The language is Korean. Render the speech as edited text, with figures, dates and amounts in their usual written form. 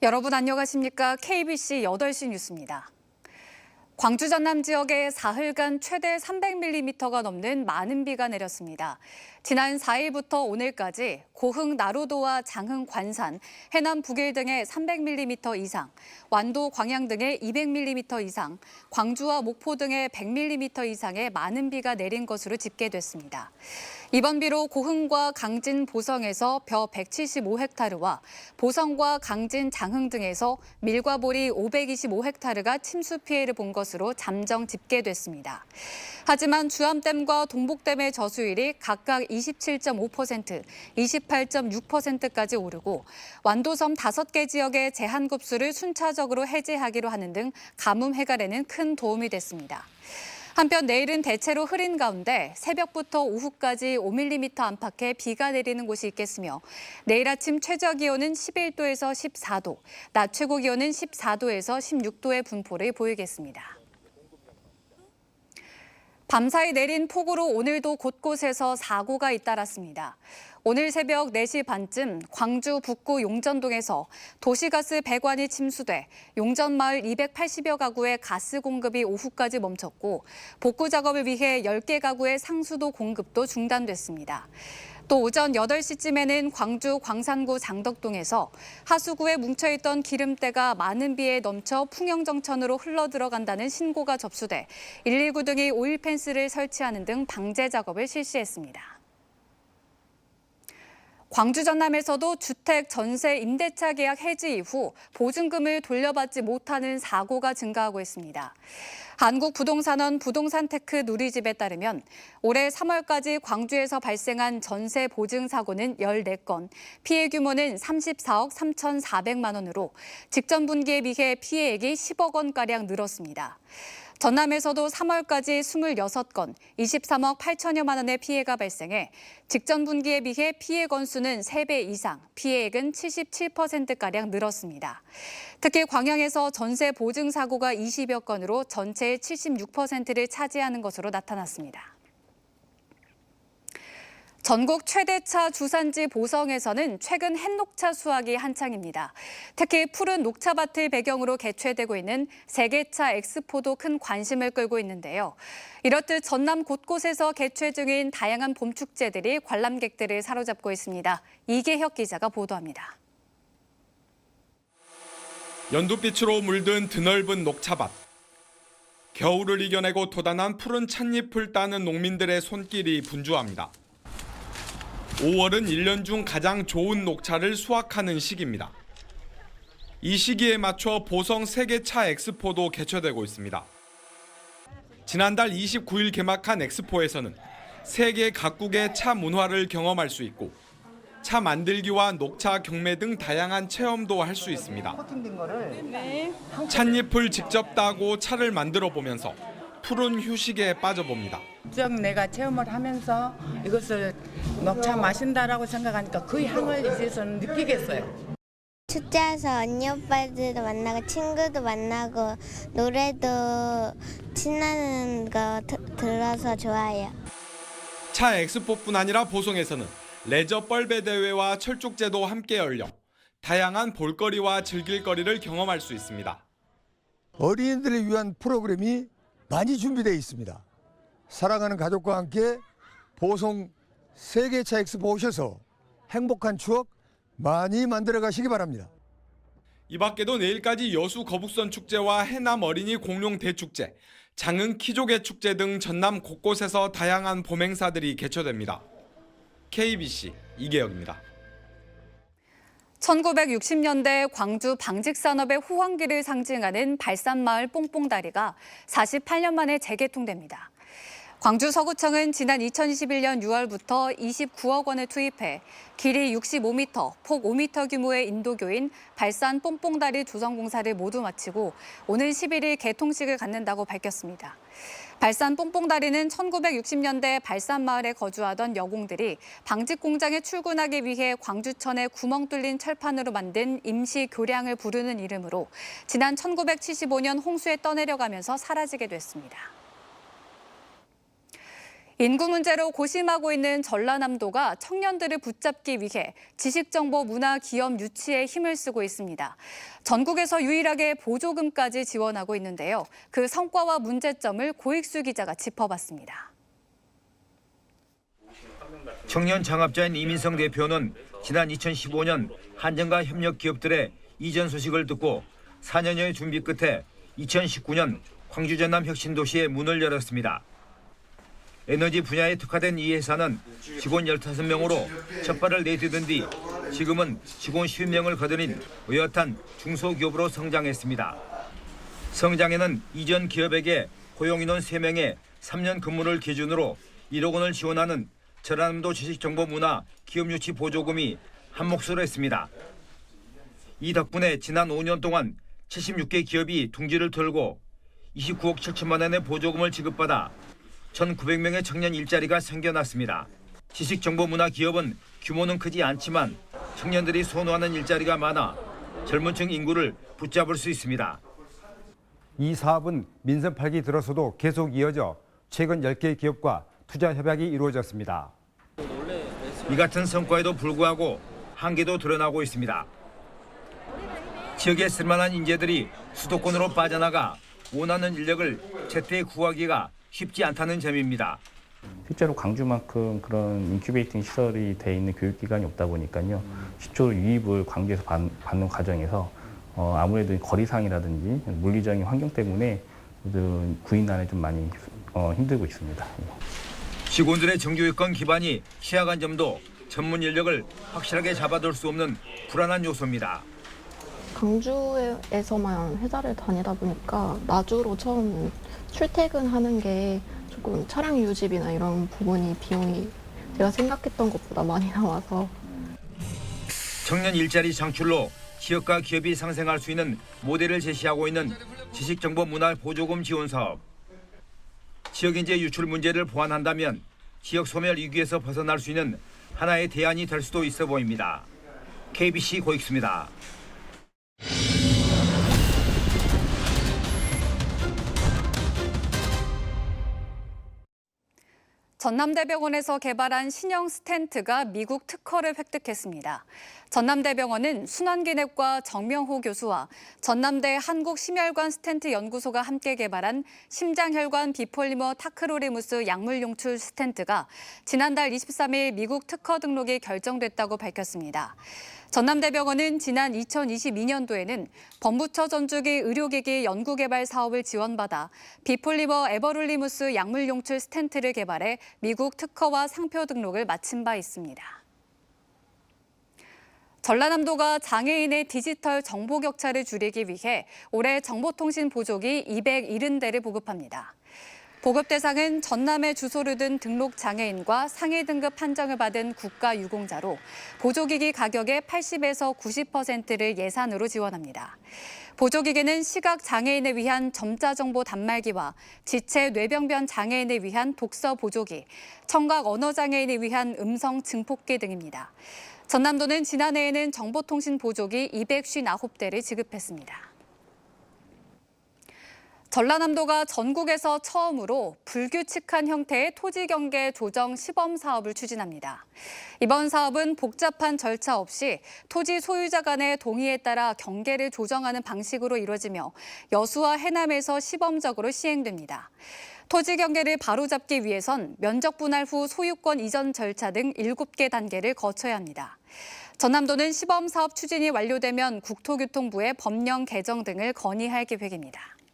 여러분 안녕하십니까? KBC 8시 뉴스입니다. 광주 전남 지역에 사흘간 최대 300mm가 넘는 많은 비가 내렸습니다. 지난 4일부터 오늘까지 고흥 나로도와 장흥 관산, 해남 북일 등에 300mm 이상, 완도 광양 등에 200mm 이상, 광주와 목포 등에 100mm 이상의 많은 비가 내린 것으로 집계됐습니다. 이번 비로 고흥과 강진 보성에서 벼 175헥타르와 보성과 강진 장흥 등에서 밀과 보리 525헥타르가 침수 피해를 본 것으로 잠정 집계됐습니다. 하지만 주암댐과 동복댐의 저수율이 각각 27.5%, 28.6%까지 오르고 완도섬 5개 지역의 제한급수를 순차적으로 해제하기로 하는 등 가뭄 해결에는 큰 도움이 됐습니다. 한편 내일은 대체로 흐린 가운데 새벽부터 오후까지 5mm 안팎의 비가 내리는 곳이 있겠으며 내일 아침 최저 기온은 11도에서 14도, 낮 최고 기온은 14도에서 16도의 분포를 보이겠습니다. 밤사이 내린 폭우로 오늘도 곳곳에서 사고가 잇따랐습니다. 오늘 새벽 4시 반쯤 광주 북구 용전동에서 도시가스 배관이 침수돼 용전마을 280여 가구의 가스 공급이 오후까지 멈췄고 복구 작업을 위해 10개 가구의 상수도 공급도 중단됐습니다. 또 오전 8시쯤에는 광주 광산구 장덕동에서 하수구에 뭉쳐있던 기름때가 많은 비에 넘쳐 풍영정천으로 흘러들어간다는 신고가 접수돼 119 등이 오일 펜스를 설치하는 등 방제 작업을 실시했습니다. 광주 전남에서도 주택 전세 임대차 계약 해지 이후 보증금을 돌려받지 못하는 사고가 증가하고 있습니다. 한국부동산원 부동산테크 누리집에 따르면 올해 3월까지 광주에서 발생한 전세 보증 사고는 14건, 피해 규모는 34억 3,400만 원으로 직전 분기에 비해 피해액이 10억 원가량 늘었습니다. 전남에서도 3월까지 26건, 23억 8천여만 원의 피해가 발생해 직전 분기에 비해 피해 건수는 3배 이상, 피해액은 77%가량 늘었습니다. 특히 광양에서 전세 보증 사고가 20여 건으로 전체의 76%를 차지하는 것으로 나타났습니다. 전국 최대차 주산지 보성에서는 최근 햇녹차 수확이 한창입니다. 특히 푸른 녹차밭을 배경으로 개최되고 있는 세계차 엑스포도 큰 관심을 끌고 있는데요. 이렇듯 전남 곳곳에서 개최 중인 다양한 봄 축제들이 관람객들을 사로잡고 있습니다. 이계혁 기자가 보도합니다. 연두빛으로 물든 드넓은 녹차밭. 겨울을 이겨내고 돋아난 푸른 찻잎을 따는 농민들의 손길이 분주합니다. 5월은 1년 중 가장 좋은 녹차를 수확하는 시기입니다. 이 시기에 맞춰 보성 세계차 엑스포도 개최되고 있습니다. 지난달 29일 개막한 엑스포에서는 세계 각국의 차 문화를 경험할 수 있고 차 만들기와 녹차 경매 등 다양한 체험도 할 수 있습니다. 찻잎을 직접 따고 차를 만들어 보면서 푸른 휴식에 빠져봅니다. 쭉 내가 체험을 하면서 이것을 녹차 마신다라고 생각하니까 그 향을 이제서 느끼겠어요. 축제에서 언니 오빠들도 만나고 친구도 만나고 노래도 신나는 거 들어서 좋아요. 차 엑스포뿐 아니라 보성에서는 레저 뻘배 대회와 철쭉제도 함께 열려 다양한 볼거리와 즐길거리를 경험할 수 있습니다. 어린이들을 위한 프로그램이 많이 준비되어 있습니다. 사랑하는 가족과 함께 보성 세계차 엑스포 오셔서 행복한 추억 많이 만들어 가시기 바랍니다. 이 밖에도 내일까지 여수 거북선 축제와 해남 어린이 공룡 대축제, 장흥 키조개 축제 등 전남 곳곳에서 다양한 봄 행사들이 개최됩니다. KBC 이계혁입니다. 1960년대 광주 방직산업의 호황기를 상징하는 발산마을 뽕뽕다리가 48년 만에 재개통됩니다. 광주 서구청은 지난 2021년 6월부터 29억 원을 투입해 길이 65m, 폭 5m 규모의 인도교인 발산 뽕뽕다리 조성 공사를 모두 마치고 오는 11일 개통식을 갖는다고 밝혔습니다. 발산 뽕뽕다리는 1960년대 발산마을에 거주하던 여공들이 방직 공장에 출근하기 위해 광주천에 구멍 뚫린 철판으로 만든 임시 교량을 부르는 이름으로 지난 1975년 홍수에 떠내려가면서 사라지게 됐습니다. 인구 문제로 고심하고 있는 전라남도가 청년들을 붙잡기 위해 지식정보 문화 기업 유치에 힘을 쓰고 있습니다. 전국에서 유일하게 보조금까지 지원하고 있는데요. 그 성과와 문제점을 고익수 기자가 짚어봤습니다. 청년 창업자인 이민성 대표는 지난 2015년 한정과 협력 기업들의 이전 소식을 듣고 4년여의 준비 끝에 2019년 광주 전남 혁신도시에 문을 열었습니다. 에너지 분야에 특화된 이 회사는 직원 15명으로 첫 발을 내디딘 뒤 지금은 직원 10명을 거느린 의젓한 중소기업으로 성장했습니다. 성장에는 이전 기업에게 고용인원 3명의 3년 근무를 기준으로 1억 원을 지원하는 전라남도 지식정보문화 기업유치 보조금이 한몫을 했습니다. 이 덕분에 지난 5년 동안 76개 기업이 둥지를 털고 29억 7천만 원의 보조금을 지급받아 1,900명의 청년 일자리가 생겨났습니다. 지식정보문화 기업은 규모는 크지 않지만 청년들이 선호하는 일자리가 많아 젊은 층 인구를 붙잡을 수 있습니다. 이 사업은 민선 8기 들어서도 계속 이어져 최근 10개의 기업과 투자 협약이 이루어졌습니다. 이 같은 성과에도 불구하고 한계도 드러나고 있습니다. 지역에 쓸만한 인재들이 수도권으로 빠져나가 원하는 인력을 제때 구하기가 쉽지 않다는 점입니다. 실제로 광주만큼 그런 인큐베이팅 시설이 돼 있는 교육기관이 없다 보니까요. 시초 유입을 광주에서 받는 과정에서 아무래도 거리상이라든지 물리적인 환경 때문에 구인난에 좀 많이 힘들고 있습니다. 직원들의 정규여건 기반이 취약한 점도 전문 인력을 확실하게 잡아둘 수 없는 불안한 요소입니다. 광주에서만 회사를 다니다 보니까 나주로 처음 출퇴근하는 게 조금 차량 유지비나 이런 부분이 비용이 제가 생각했던 것보다 많이 나와서 청년 일자리 창출로 지역과 기업이 상생할 수 있는 모델을 제시하고 있는 지식정보문화 보조금 지원 사업. 지역인재 유출 문제를 보완한다면 지역 소멸 위기에서 벗어날 수 있는 하나의 대안이 될 수도 있어 보입니다. KBC 고익수입니다. 전남대병원에서 개발한 신형 스텐트가 미국 특허를 획득했습니다. 전남대병원은 순환기내과 정명호 교수와 전남대 한국심혈관 스텐트 연구소가 함께 개발한 심장혈관 비폴리머 타크로리무스 약물 용출 스텐트가 지난달 23일 미국 특허 등록이 결정됐다고 밝혔습니다. 전남대병원은 지난 2022년도에는 범부처 전주기 의료기기 연구개발 사업을 지원받아 비폴리머 에버룰리무스 약물 용출 스텐트를 개발해 미국 특허와 상표 등록을 마친 바 있습니다. 전라남도가 장애인의 디지털 정보 격차를 줄이기 위해 올해 정보통신 보조기 270대를 보급합니다. 보급 대상은 전남에 주소를 둔 등록 장애인과 상위 등급 판정을 받은 국가 유공자로 보조기기 가격의 80에서 90%를 예산으로 지원합니다. 보조기기는 시각 장애인을 위한 점자 정보 단말기와 지체 뇌병변 장애인을 위한 독서 보조기, 청각 언어 장애인을 위한 음성 증폭기 등입니다. 전남도는 지난해에는 정보통신 보조기 259대를 지급했습니다. 전라남도가 전국에서 처음으로 불규칙한 형태의 토지 경계 조정 시범 사업을 추진합니다. 이번 사업은 복잡한 절차 없이 토지 소유자 간의 동의에 따라 경계를 조정하는 방식으로 이루어지며 여수와 해남에서 시범적으로 시행됩니다. 토지 경계를 바로잡기 위해선 면적 분할 후 소유권 이전 절차 등 7개 단계를 거쳐야 합니다. 전남도는 시범 사업 추진이 완료되면 국토교통부에 법령 개정 등을 건의할 계획입니다.